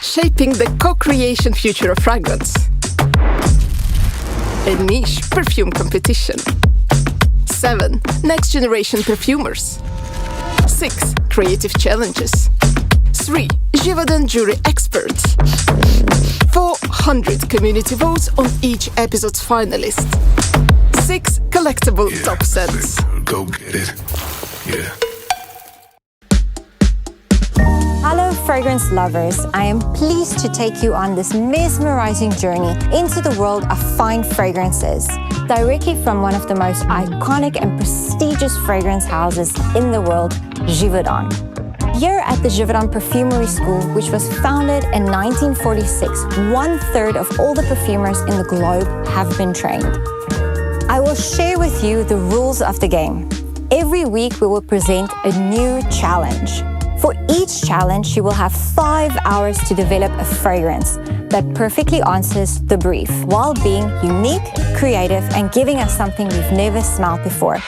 shaping the co-creation future of fragrance. A niche perfume competition. 7. Next generation perfumers. 6. Creative challenges. 3. Givaudan jury experts. 400 community votes on each episode's finalist. 6 collectible top scents. Go get it. Yeah. Hello fragrance lovers, I am pleased to take you on this mesmerizing journey into the world of fine fragrances, directly from one of the most iconic and prestigious fragrance houses in the world, Givaudan. Here at the Givaudan Perfumery School, which was founded in 1946, 1/3 of all the perfumers in the globe have been trained. I will share with you the rules of the game. Every week we will present a new challenge. For each challenge, you will have 5 hours to develop a fragrance that perfectly answers the brief, while being unique, creative, and giving us something we've never smelled before.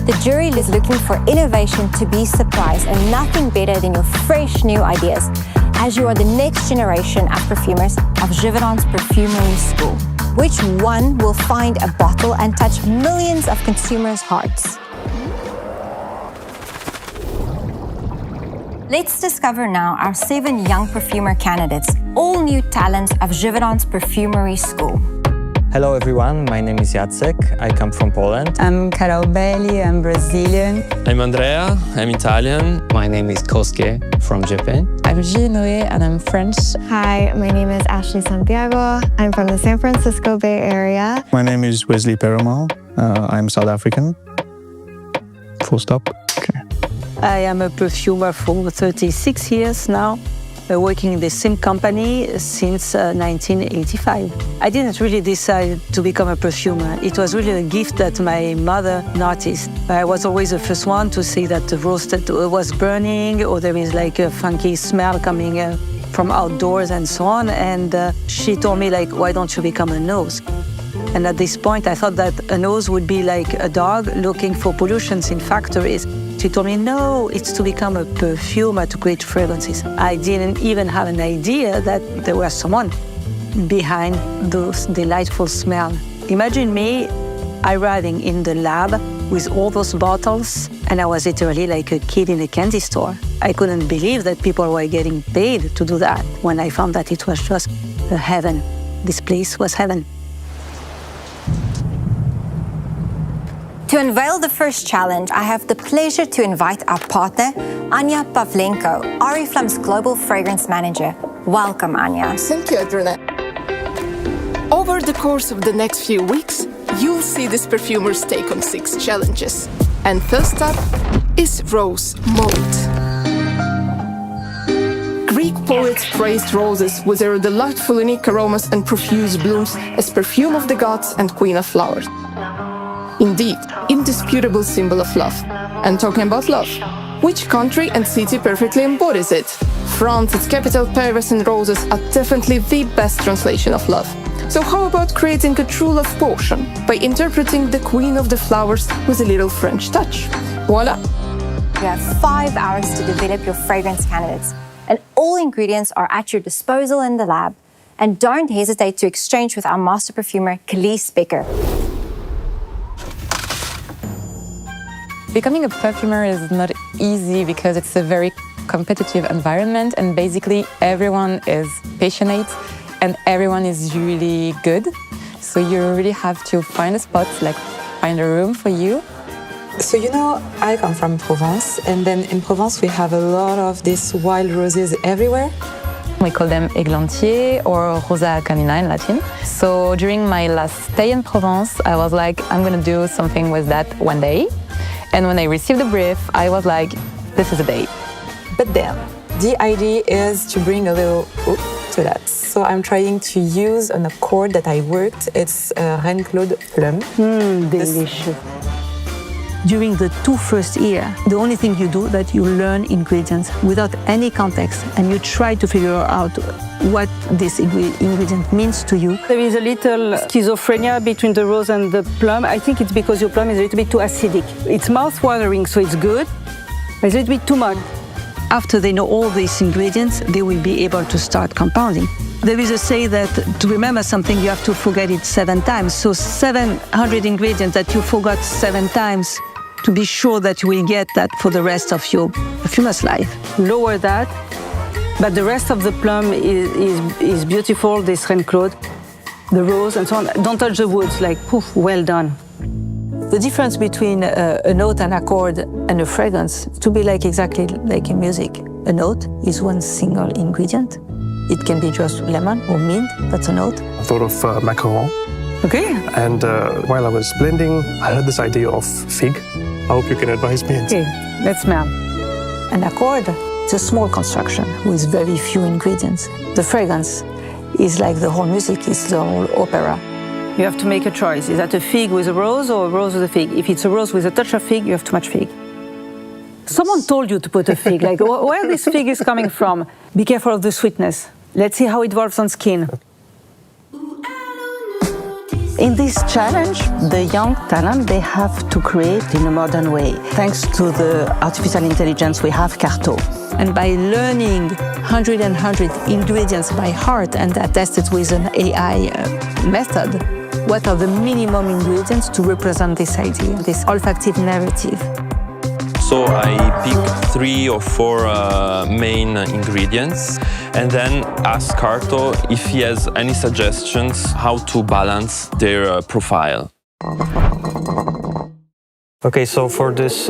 The jury is looking for innovation to be surprised, and nothing better than your fresh new ideas, as you are the next generation of perfumers of Givaudan's Perfumery School. Which one will find a bottle and touch millions of consumers' hearts? Let's discover now our 7 young perfumer candidates, all new talents of Givaudan's Perfumery School. Hello everyone, my name is Jacek, I come from Poland. I'm Carol Bailey, I'm Brazilian. I'm Andrea, I'm Italian. My name is Kosuke from Japan. I'm Ginoe and I'm French. Hi, my name is Ashley Santiago. I'm from the San Francisco Bay Area. My name is Wesley Perumal. I'm South African. Full stop. Okay. I am a perfumer for 36 years now, working in the same company since 1985. I didn't really decide to become a perfumer. It was really a gift that my mother noticed. I was always the first one to see that the roasted was burning, or there is like a funky smell coming from outdoors and so on. And she told me, like, why don't you become a nose? And at this point, I thought that a nose would be like a dog looking for pollutions in factories. She told me, no, it's to become a perfumer to create fragrances. I didn't even have an idea that there was someone behind those delightful smells. Imagine me arriving in the lab with all those bottles, and I was literally like a kid in a candy store. I couldn't believe that people were getting paid to do that when I found that it was just a heaven. This place was heaven. To unveil the first challenge, I have the pleasure to invite our partner, Anya Pavlenko, Oriflame's Global Fragrance Manager. Welcome, Anya. Thank you, Adriana. Over the course of the next few weeks, you'll see these perfumers take on 6 challenges. And first up is Rose Mold. Greek poets praised roses with their delightful unique aromas and profuse blooms as perfume of the gods and queen of flowers. Indeed, indisputable symbol of love. And talking about love, which country and city perfectly embodies it? France, its capital, Paris, and roses are definitely the best translation of love. So how about creating a true love potion by interpreting the queen of the flowers with a little French touch? Voila! You have 5 hours to develop your fragrance candidates, and all ingredients are at your disposal in the lab. And don't hesitate to exchange with our master perfumer, Khalees Becker. Becoming a perfumer is not easy because it's a very competitive environment, and basically everyone is passionate and everyone is really good. So you really have to find a spot, like find a room for you. So I come from Provence, and then in Provence we have a lot of these wild roses everywhere. We call them Eglantier or Rosa canina in Latin. So during my last stay in Provence, I was like, I'm gonna do something with that one day. And when I received the brief, I was like, this is a day. But then, the idea is to bring a little oomph to that. So I'm trying to use an accord that I worked. It's Reine Claude Plum. Delicious. During the 2 first years, the only thing you do that you learn ingredients without any context, and you try to figure out what this ingredient means to you. There is a little schizophrenia between the rose and the plum. I think it's because your plum is a little bit too acidic. It's mouth-watering, so it's good, but it's a little bit too much. after they know all these ingredients, they will be able to start compounding. There is a say that to remember something, you have to forget it 7 times. So 700 ingredients that you forgot 7 times to be sure that you will get that for the rest of your perfumer's life. Lower that, but the rest of the plum is beautiful, this Reine Claude, the rose and so on. Don't touch the woods, like, poof, well done. The difference between a note, an accord, and a fragrance, to be like exactly like in music. A note is one single ingredient. It can be just lemon or mint, that's a note. I thought of macaron. Okay. And while I was blending, I had this idea of fig. I hope you can advise me. Okay, let's smell. An accord, it's a small construction with very few ingredients. The fragrance is like the whole music, is the whole opera. You have to make a choice. Is that a fig with a rose or a rose with a fig? If it's a rose with a touch of fig, you have too much fig. Someone told you to put a fig, like where this fig is coming from. Be careful of the sweetness. Let's see how it evolves on skin. In this challenge, the young talent, they have to create in a modern way. Thanks to the artificial intelligence, we have Carto. And by learning 100 ingredients by heart and tested with an AI method, what are the minimum ingredients to represent this idea, this olfactive narrative? So I pick 3 or 4 main ingredients and then ask Carto if he has any suggestions how to balance their profile. Okay, so for this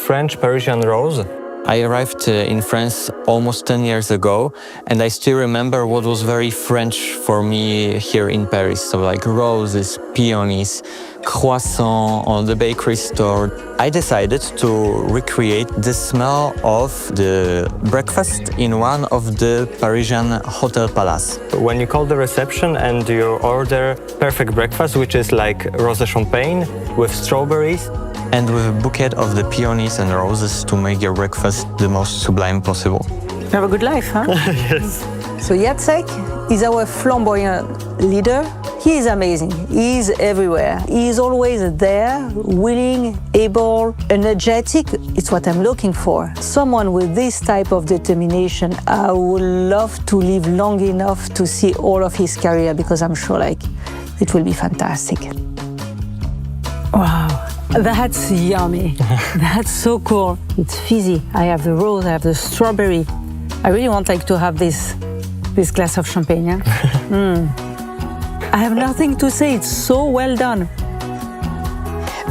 French Parisian rose, I arrived in France almost 10 years ago, and I still remember what was very French for me here in Paris. So like roses, peonies, croissant on the bakery store. I decided to recreate the smell of the breakfast in one of the Parisian hotel palace. When you call the reception and you order perfect breakfast, which is like rose de champagne with strawberries, and with a bouquet of the peonies and roses to make your breakfast the most sublime possible. You have a good life, huh? Yes. So Jacek is our flamboyant leader. He is amazing. He is everywhere. He is always there, willing, able, energetic. It's what I'm looking for. Someone with this type of determination, I would love to live long enough to see all of his career, because I'm sure it will be fantastic. Wow. That's yummy. That's so cool. It's fizzy. I have the rose, I have the strawberry. I really want to have this glass of champagne. Yeah? I have nothing to say. It's so well done.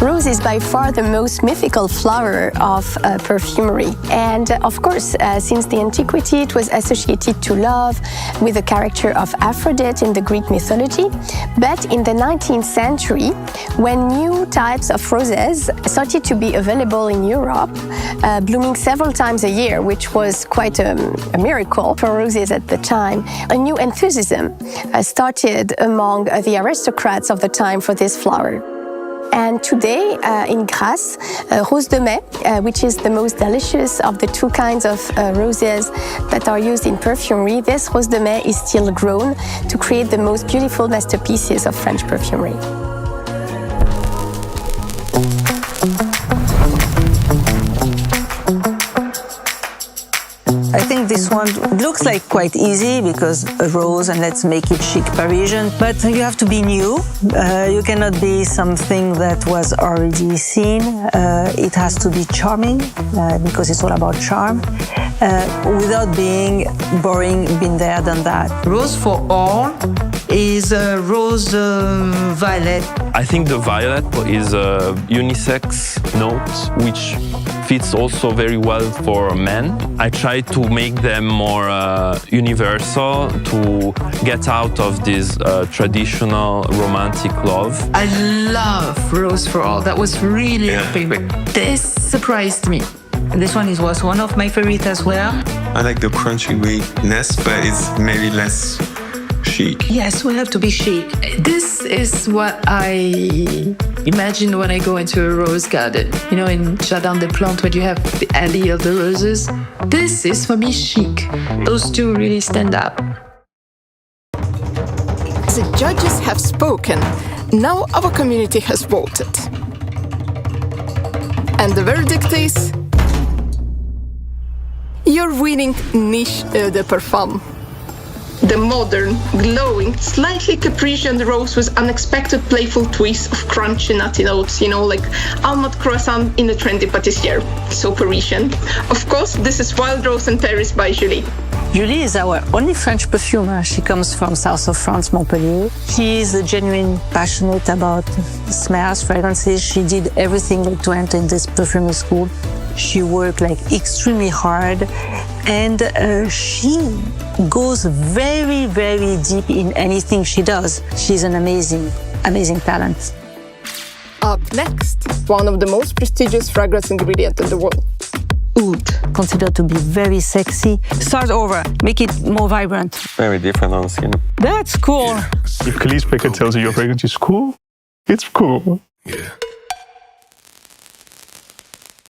Rose is by far the most mythical flower of perfumery. And of course, since the antiquity, it was associated to love with the character of Aphrodite in the Greek mythology. But in the 19th century, when new types of roses started to be available in Europe, blooming several times a year, which was quite a miracle for roses at the time, a new enthusiasm started among the aristocrats of the time for this flower. And today, in Grasse, Rose de Mai, which is the most delicious of the 2 kinds of roses that are used in perfumery, this Rose de Mai is still grown to create the most beautiful masterpieces of French perfumery. I think this one looks like quite easy because a rose and let's make it chic Parisian, but you have to be new. You cannot be something that was already seen. It has to be charming because it's all about charm without being boring, been there, done that. Rose for all is rose violet. I think the violet is a unisex note which fits also very well for men. I try to make them more universal, to get out of this traditional romantic love. I love Rose for All. That was really a favorite. This surprised me. This one was one of my favorites as well. I like the crunchiness, but it's maybe less chic. Yes, we have to be chic. This is what I imagine when I go into a rose garden. You know, in Jardin des Plantes, where you have the alley of the roses. This is, for me, chic. Those 2 really stand out. The judges have spoken. Now our community has voted. And the verdict is... You're winning niche Eau de Parfum. The modern, glowing, slightly capricious rose with unexpected playful twists of crunchy nutty notes, like almond croissant in a trendy pâtissier. So Parisian. Of course, this is Wild Rose in Paris by Julie. Julie is our only French perfumer. She comes from south of France, Montpellier. She is a genuine passionate about smells, fragrances. She did everything to enter in this perfumery school. She worked extremely hard, and she goes very, very deep in anything she does. She's an amazing, amazing talent. Up next, one of the most prestigious fragrance ingredient in the world. Oud. Considered to be very sexy. Start over, make it more vibrant. Very different on skin. That's cool. If Khalees Baker tells you your fragrance is cool, it's cool. Yeah.